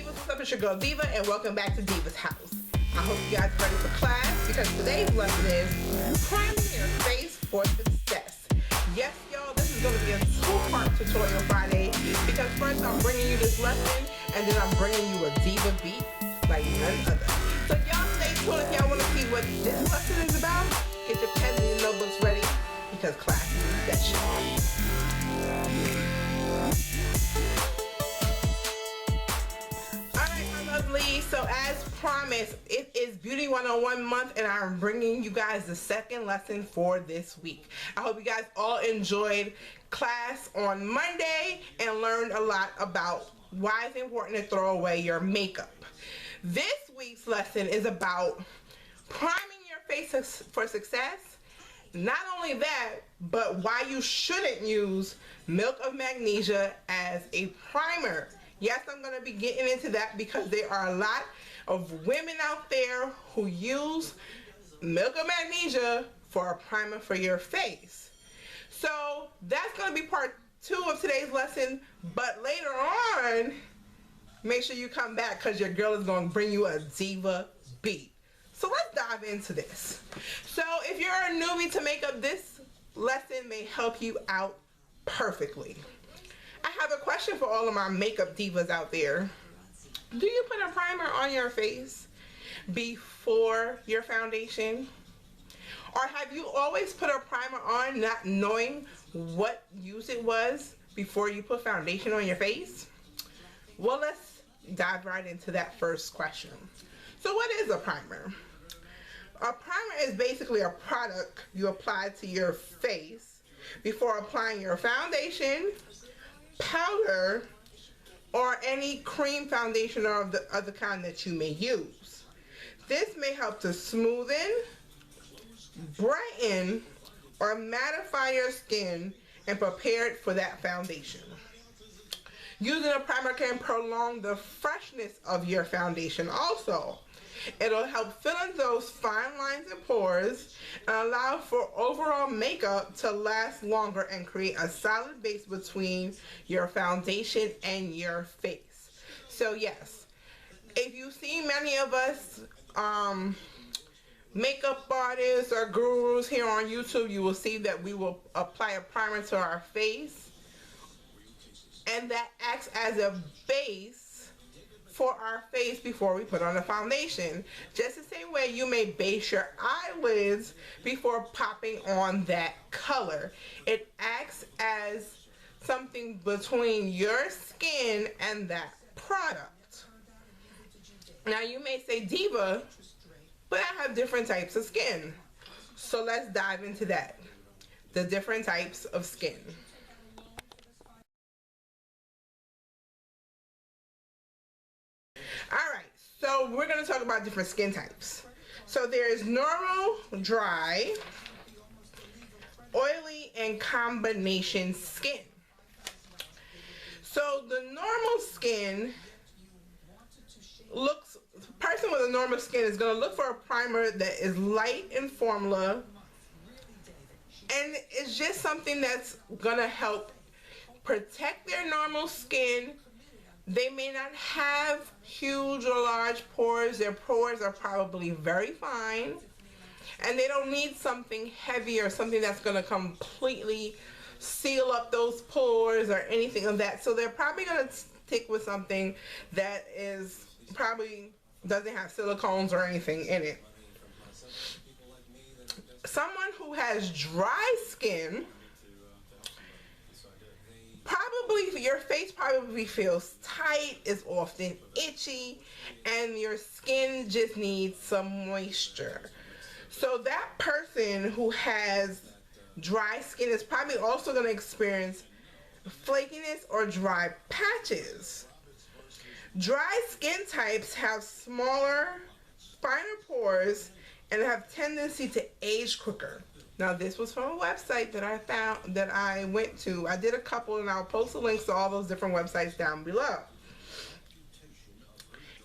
Divas, what's up? It's your girl Diva, and welcome back to Diva's house. I hope you guys are ready for class, because today's lesson is priming your face for success. Yes, y'all, this is going to be a two-part tutorial Friday, because first I'm bringing you this lesson, and then I'm bringing you a Diva beat like none other. So y'all stay tuned if y'all want to see what this lesson is about. Get your pens and your notebooks ready, because class is in session. So as promised, it is Beauty 101 month, and I'm bringing you guys the second lesson for this week. I hope you guys all enjoyed class on Monday and learned a lot about why it's important to throw away your makeup. This week's lesson is about priming your face for success. Not only that, but why you shouldn't use Milk of Magnesia as a primer. Yes, I'm going to be getting into that, because there are a lot of women out there who use Milk of Magnesia for a primer for your face. So that's going to be part 2 of today's lesson, but later on, make sure you come back, because your girl is going to bring you a Diva beat. So let's dive into this. So if you're a newbie to makeup, this lesson may help you out perfectly. I have a question for all of my makeup divas out there. Do you put a primer on your face before your foundation? Or have you always put a primer on not knowing what use it was before you put foundation on your face? Well, let's dive right into that first question. So what is a primer? A primer is basically a product you apply to your face before applying your foundation, powder, or any cream foundation or of the other kind that you may use. This may help to smoothen, brighten, or mattify your skin and prepare it for that foundation. Using a primer can prolong the freshness of your foundation also. It'll help fill in those fine lines and pores and allow for overall makeup to last longer and create a solid base between your foundation and your face. So yes, if you see many of us makeup artists or gurus here on YouTube, you will see that we will apply a primer to our face, and that acts as a base for our face before we put on a foundation. Just the same way you may base your eyelids before popping on that color. It acts as something between your skin and that product. Now you may say, Diva, but I have different types of skin. So let's dive into that. The different types of skin. Alright, so we're going to talk about different skin types. So there's normal, dry, oily, and combination skin. So the normal skin person with a normal skin is going to look for a primer that is light in formula, and it's just something that's going to help protect their normal skin. They may not have huge or large pores. Their pores are probably very fine. And they don't need something heavy or something that's going to completely seal up those pores or anything of that. So they're probably going to stick with something that is probably doesn't have silicones or anything in it. Someone who has dry skin, your face probably feels tight, is often itchy, and your skin just needs some moisture. So that person who has dry skin is probably also going to experience flakiness or dry patches. Dry skin types have smaller, finer pores and have tendency to age quicker. Now this was from a website that I found, that I went to. I did a couple, and I'll post the links to all those different websites down below.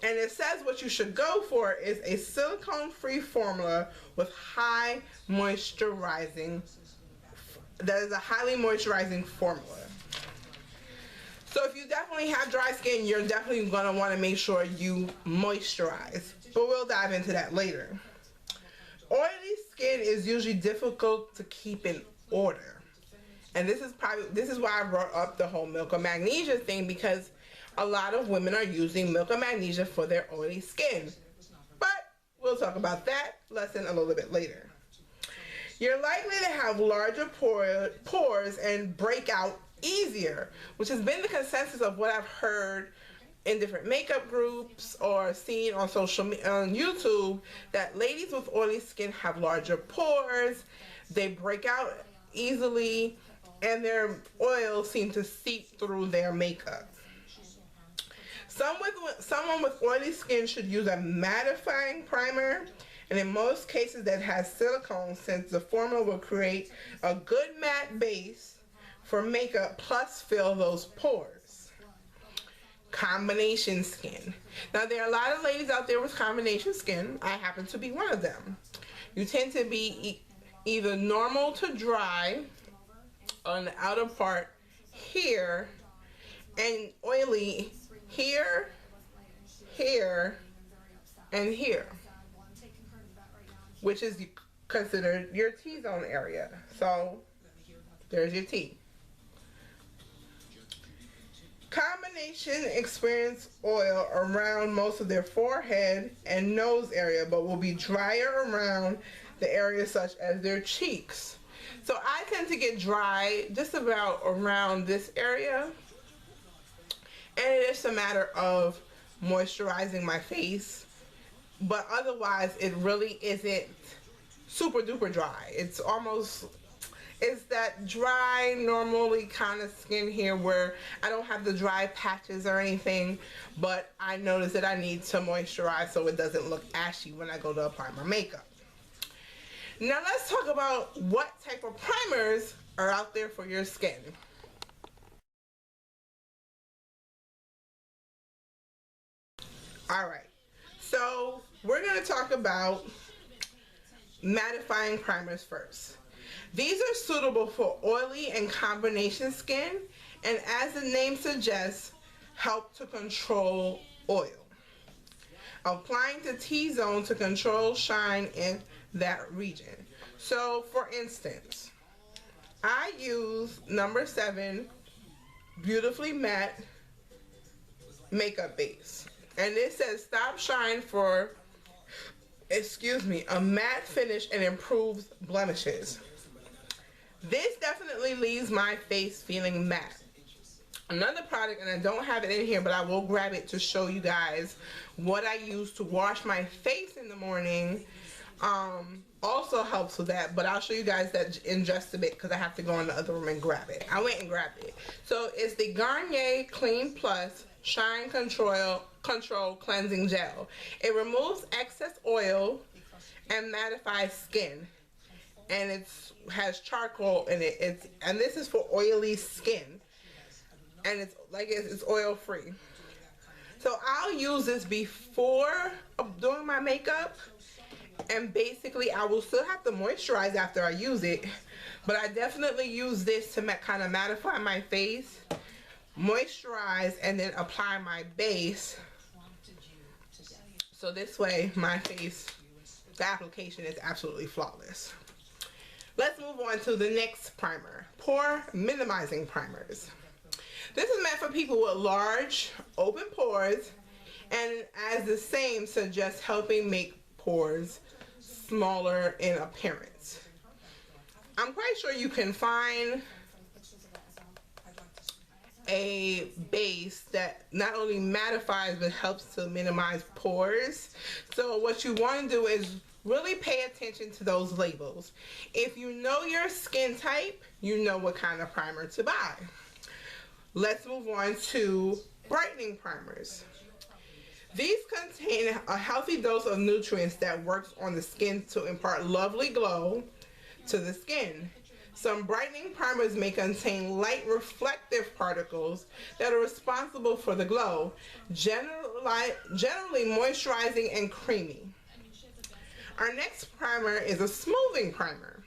And it says what you should go for is a silicone-free formula with high moisturizing, that is a highly moisturizing formula. So if you definitely have dry skin, you're definitely going to want to make sure you moisturize. But we'll dive into that later. Oily skin is usually difficult to keep in order. And this is why I brought up the whole milk of magnesia thing, because a lot of women are using milk of magnesia for their oily skin. But we'll talk about that lesson a little bit later. You're likely to have larger pores and break out easier, which has been the consensus of what I've heard in different makeup groups or seen on on YouTube, that ladies with oily skin have larger pores, they break out easily, and their oils seem to seep through their makeup. Someone with oily skin should use a mattifying primer, and in most cases that has silicone, since the formula will create a good matte base for makeup plus fill those pores. Combination skin. Now there are a lot of ladies out there with combination skin. I happen to be one of them. You tend to be either normal to dry on the outer part here, and oily here, here, and here, which is considered your T-zone area. So there's your T. Combination experience oil around most of their forehead and nose area, but will be drier around the areas such as their cheeks. So I tend to get dry just about around this area, and it is a matter of moisturizing my face, but otherwise it really isn't super duper dry. It's that dry, normally kind of skin here where I don't have the dry patches or anything, but I notice that I need to moisturize so it doesn't look ashy when I go to apply my makeup. Now let's talk about what type of primers are out there for your skin. Alright, so we're going to talk about mattifying primers first. These are suitable for oily and combination skin, and as the name suggests, help to control oil. Applying to T-zone to control shine in that region. So for instance, I use number 7 Beautifully Matte Makeup Base. And it says stop shine for, a matte finish and improves blemishes. This definitely leaves my face feeling matte. Another product, and I don't have it in here, but I will grab it to show you guys what I use to wash my face in the morning, also helps with that, but I'll show you guys that in just a bit because I have to go in the other room and grab it. I went and grabbed it. So it's the Garnier Clean Plus Shine Control Cleansing Gel. It removes excess oil and mattifies skin, and it has charcoal in it. And this is for oily skin, and it's oil free. So I'll use this before doing my makeup, and basically I will still have to moisturize after I use it, but I definitely use this to kind of mattify my face, moisturize, and then apply my base. So this way my face, the application is absolutely flawless. Let's move on to the next primer, pore minimizing primers. This is meant for people with large open pores, and as the same suggests, helping make pores smaller in appearance. I'm quite sure you can find a base that not only mattifies but helps to minimize pores. So what you want to do is really pay attention to those labels. If you know your skin type, you know what kind of primer to buy. Let's move on to brightening primers. These contain a healthy dose of nutrients that works on the skin to impart lovely glow to the skin. Some brightening primers may contain light reflective particles that are responsible for the glow, generally moisturizing and creamy. Our next primer is a smoothing primer.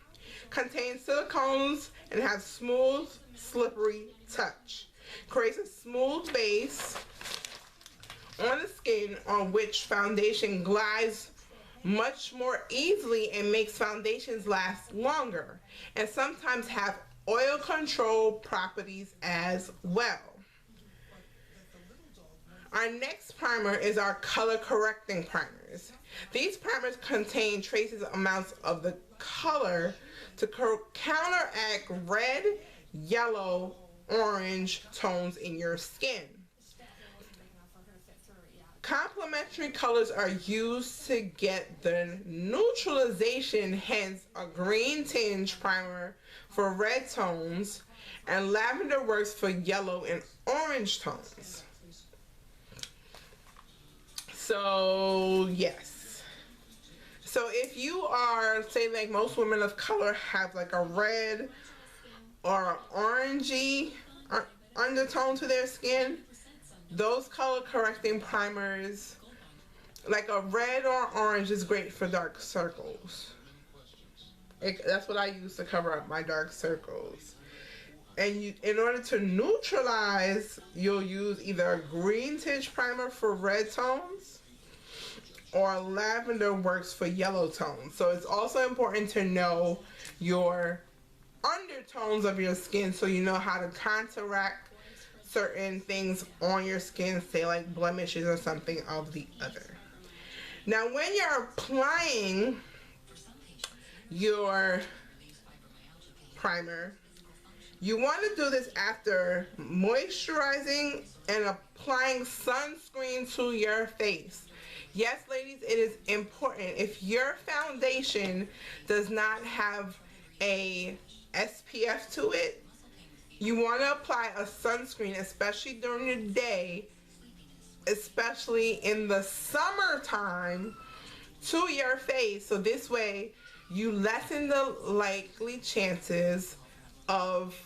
Contains silicones and has smooth, slippery touch. Creates a smooth base on the skin on which foundation glides much more easily and makes foundations last longer, and sometimes have oil control properties as well. Our next primer is our color correcting primers. These primers contain traces amounts of the color to counteract red, yellow, orange tones in your skin. Complementary colors are used to get the neutralization, hence a green tinge primer for red tones, and lavender works for yellow and orange tones. So yes. So if you are, say like most women of color have like a red or orangey undertone to their skin, those color correcting primers, like a red or orange, is great for dark circles. That's what I use to cover up my dark circles. And in order to neutralize, you'll use either a green tinge primer for red tones or lavender works for yellow tones. So it's also important to know your undertones of your skin so you know how to counteract certain things on your skin, say like blemishes or something of the other. Now when you're applying your primer, you want to do this after moisturizing and applying sunscreen to your face. Yes, ladies, it is important. If your foundation does not have a SPF to it, you want to apply a sunscreen, especially during the day, especially in the summertime, to your face. So this way you lessen the likely chances of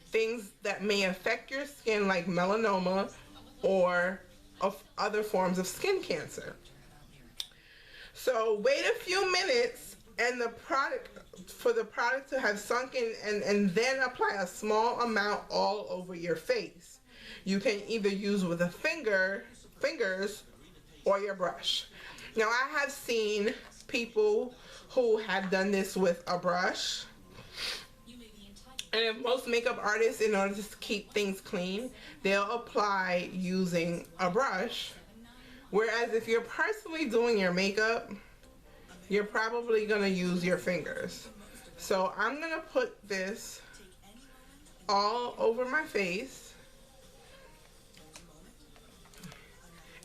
things that may affect your skin, like melanoma or of other forms of skin cancer. So wait a few minutes and for the product to have sunk in, and then apply a small amount all over your face. You can either use with a fingers or your brush. Now I have seen people who have done this with a brush, and if most makeup artists, in order to keep things clean, they'll apply using a brush. Whereas if you're personally doing your makeup, you're probably going to use your fingers. So I'm going to put this all over my face.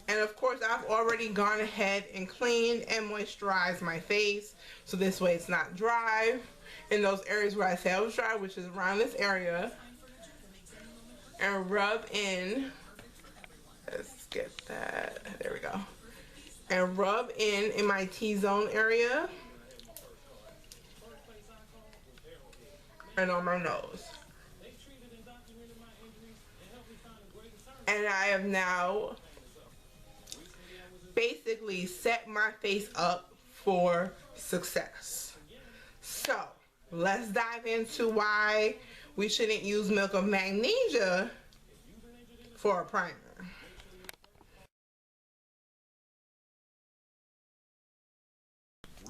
And of course, I've already gone ahead and cleaned and moisturized my face, so this way it's not dry in those areas where I say I was dry, which is around this area. And rub in, let's get that, there we go. And rub in my T-zone area and on my nose. And I have now basically set my face up for success. So let's dive into why we shouldn't use milk of magnesia for a primer.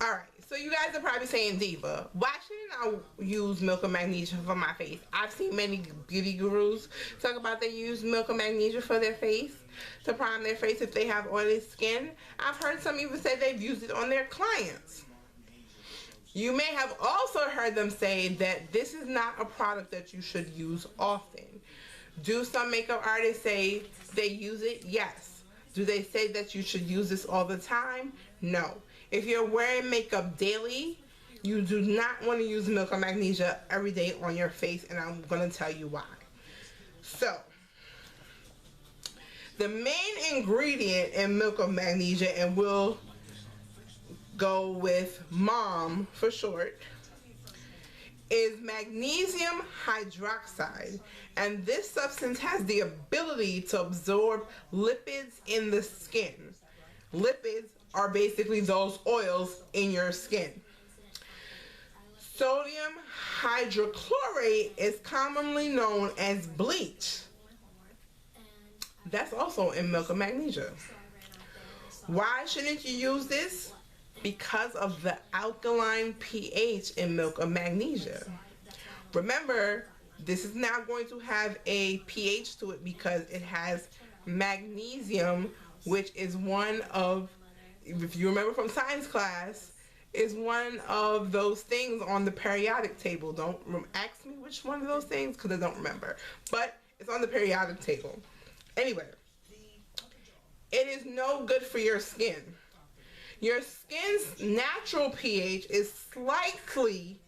Alright, so you guys are probably saying, Diva, why shouldn't I use milk of magnesia for my face? I've seen many beauty gurus talk about they use milk of magnesia for their face, to prime their face if they have oily skin. I've heard some even say they've used it on their clients. You may have also heard them say that this is not a product that you should use often. Do some makeup artists say they use it? Yes. Do they say that you should use this all the time? No. If you're wearing makeup daily, you do not want to use milk of magnesia every day on your face, and I'm going to tell you why. So, the main ingredient in milk of magnesia, and we'll go with MOM for short, is magnesium hydroxide, and this substance has the ability to absorb lipids in the skin. Lipids are basically those oils in your skin. Sodium hydrochlorate is commonly known as bleach. that's also in milk of magnesia. Why shouldn't you use this? Because of the alkaline pH in milk of magnesia. Remember, this is now going to have a pH to it because it has magnesium, which is one of, if you remember from science class, is one of those things on the periodic table. Don't ask me which one of those things because I don't remember. But it's on the periodic table. Anyway, it is no good for your skin. Your skin's natural pH is slightly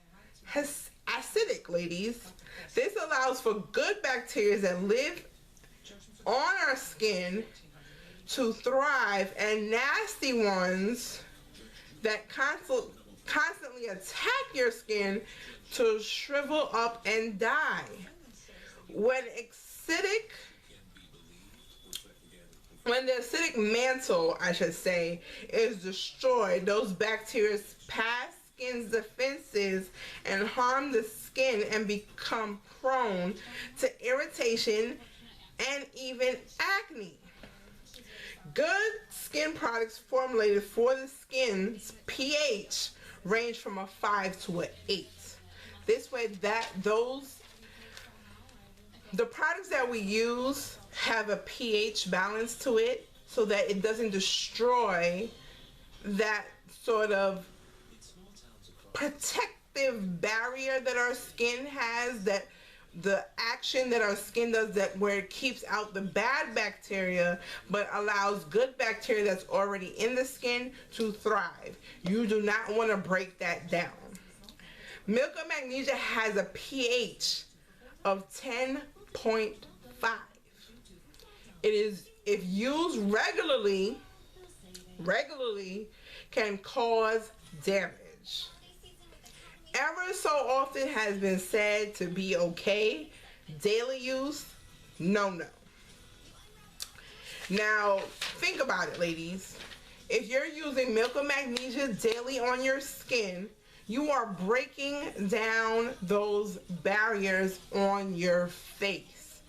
acidic, ladies. This allows for good bacteria that live on our skin to thrive, and nasty ones that constantly attack your skin to shrivel up and die. When the acidic mantle, I should say, is destroyed, those bacteria pass skin's defenses and harm the skin and become prone to irritation and even acne. Good skin products formulated for the skin's pH range from a 5 to an 8. This way the products that we use have a pH balance to it so that it doesn't destroy that sort of protective barrier that our skin has, that the action that our skin does, that where it keeps out the bad bacteria but allows good bacteria that's already in the skin to thrive. You do not want to break that down. Milk of magnesia has a pH of 10.5. It is, if used regularly, can cause damage. Ever so often has been said to be okay. Daily use, no. Now, think about it, ladies. If you're using milk of magnesia daily on your skin, you are breaking down those barriers on your face.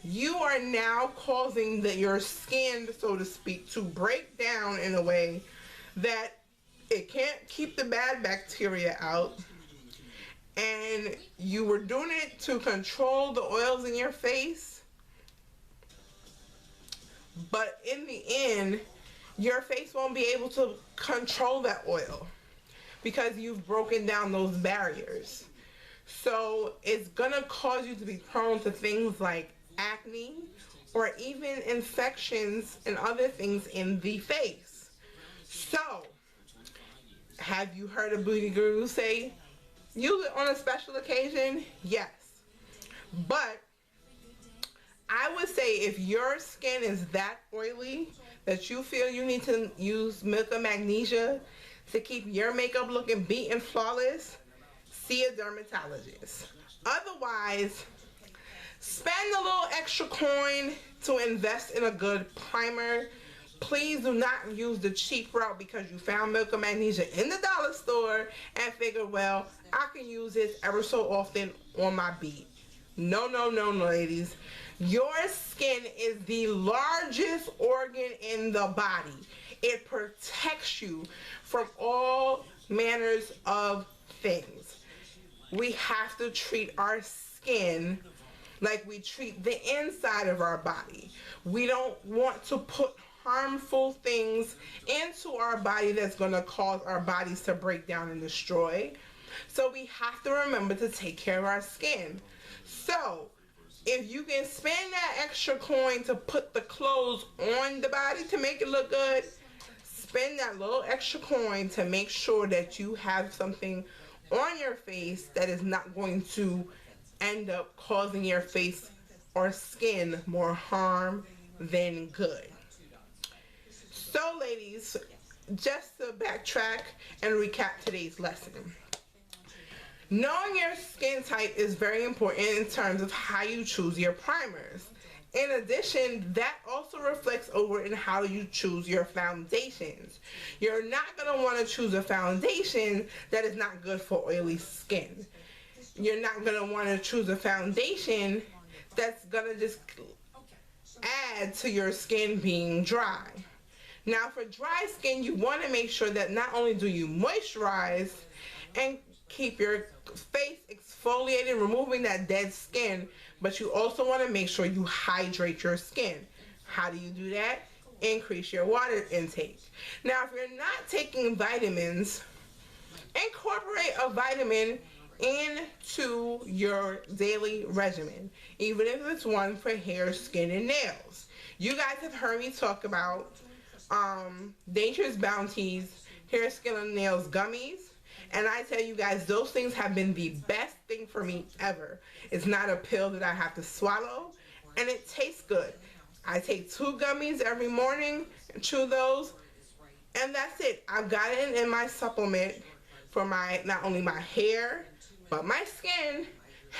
You are now causing your skin, so to speak, to break down in a way that it can't keep the bad bacteria out. And you were doing it to control the oils in your face, but in the end, your face won't be able to control that oil because you've broken down those barriers. So it's gonna cause you to be prone to things like acne or even infections and other things in the face. So, have you heard a beauty guru say, use it on a special occasion? Yes. But I would say if your skin is that oily that you feel you need to use milk of magnesia to keep your makeup looking beat and flawless, see a dermatologist. Otherwise, spend a little extra coin to invest in a good primer. Please do not use the cheap route because you found milk of magnesia in the dollar store and figured, well, I can use this ever so often on my beat. No, ladies. Your skin is the largest organ in the body. It protects you from all manners of things. We have to treat our skin like we treat the inside of our body. We don't want to put harmful things into our body that's going to cause our bodies to break down and destroy. So we have to remember to take care of our skin. So if you can spend that extra coin to put the clothes on the body to make it look good, spend that little extra coin to make sure that you have something on your face that is not going to end up causing your face or skin more harm than good. So ladies, just to backtrack and recap today's lesson. Knowing your skin type is very important in terms of how you choose your primers. In addition, that also reflects over in how you choose your foundations. You're not going to want to choose a foundation that is not good for oily skin. You're not going to want to choose a foundation that's going to just add to your skin being dry. Now for dry skin, you want to make sure that not only do you moisturize and keep your face exfoliated, removing that dead skin, but you also want to make sure you hydrate your skin. How do you do that? Increase your water intake. Now, if you're not taking vitamins, incorporate a vitamin into your daily regimen, even if it's one for hair, skin, and nails. You guys have heard me talk about Nature's Bounty's hair, skin, and nails gummies. And I tell you guys, those things have been the best thing for me ever. It's not a pill that I have to swallow, and it tastes good. I take 2 gummies every morning and chew those, and that's it. I've got it in my supplement for my, not only my hair, but my skin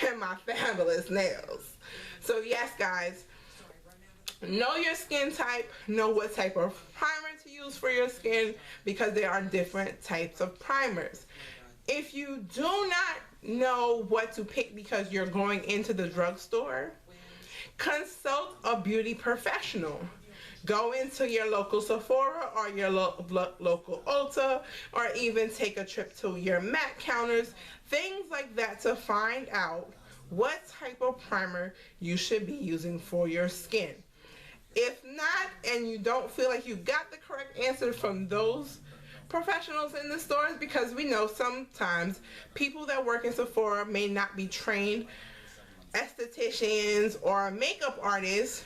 and my fabulous nails. So yes, guys, know your skin type, know what type of primer to use for your skin, because there are different types of primers. If you do not know what to pick because you're going into the drugstore, consult a beauty professional. Go into your local Sephora or your local Ulta, or even take a trip to your MAC counters, things like that, to find out what type of primer you should be using for your skin. If not, and you don't feel like you got the correct answer from those professionals in the stores, because we know sometimes people that work in Sephora may not be trained estheticians or makeup artists,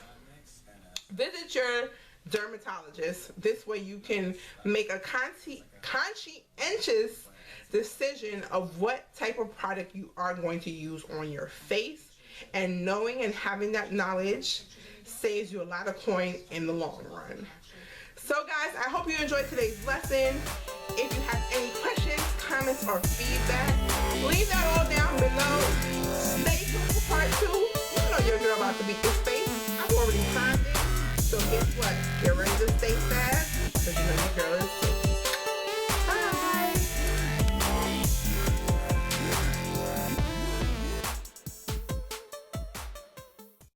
visit your dermatologist. This way you can make a conscientious decision of what type of product you are going to use on your face, and knowing and having that knowledge saves you a lot of coin in the long run. So guys, I hope you enjoyed today's lesson. If you have any questions, comments, or feedback, leave that all down below. Stay tuned for part 2. You know your girl about to beat this face. I've already timed it. So guess what? Get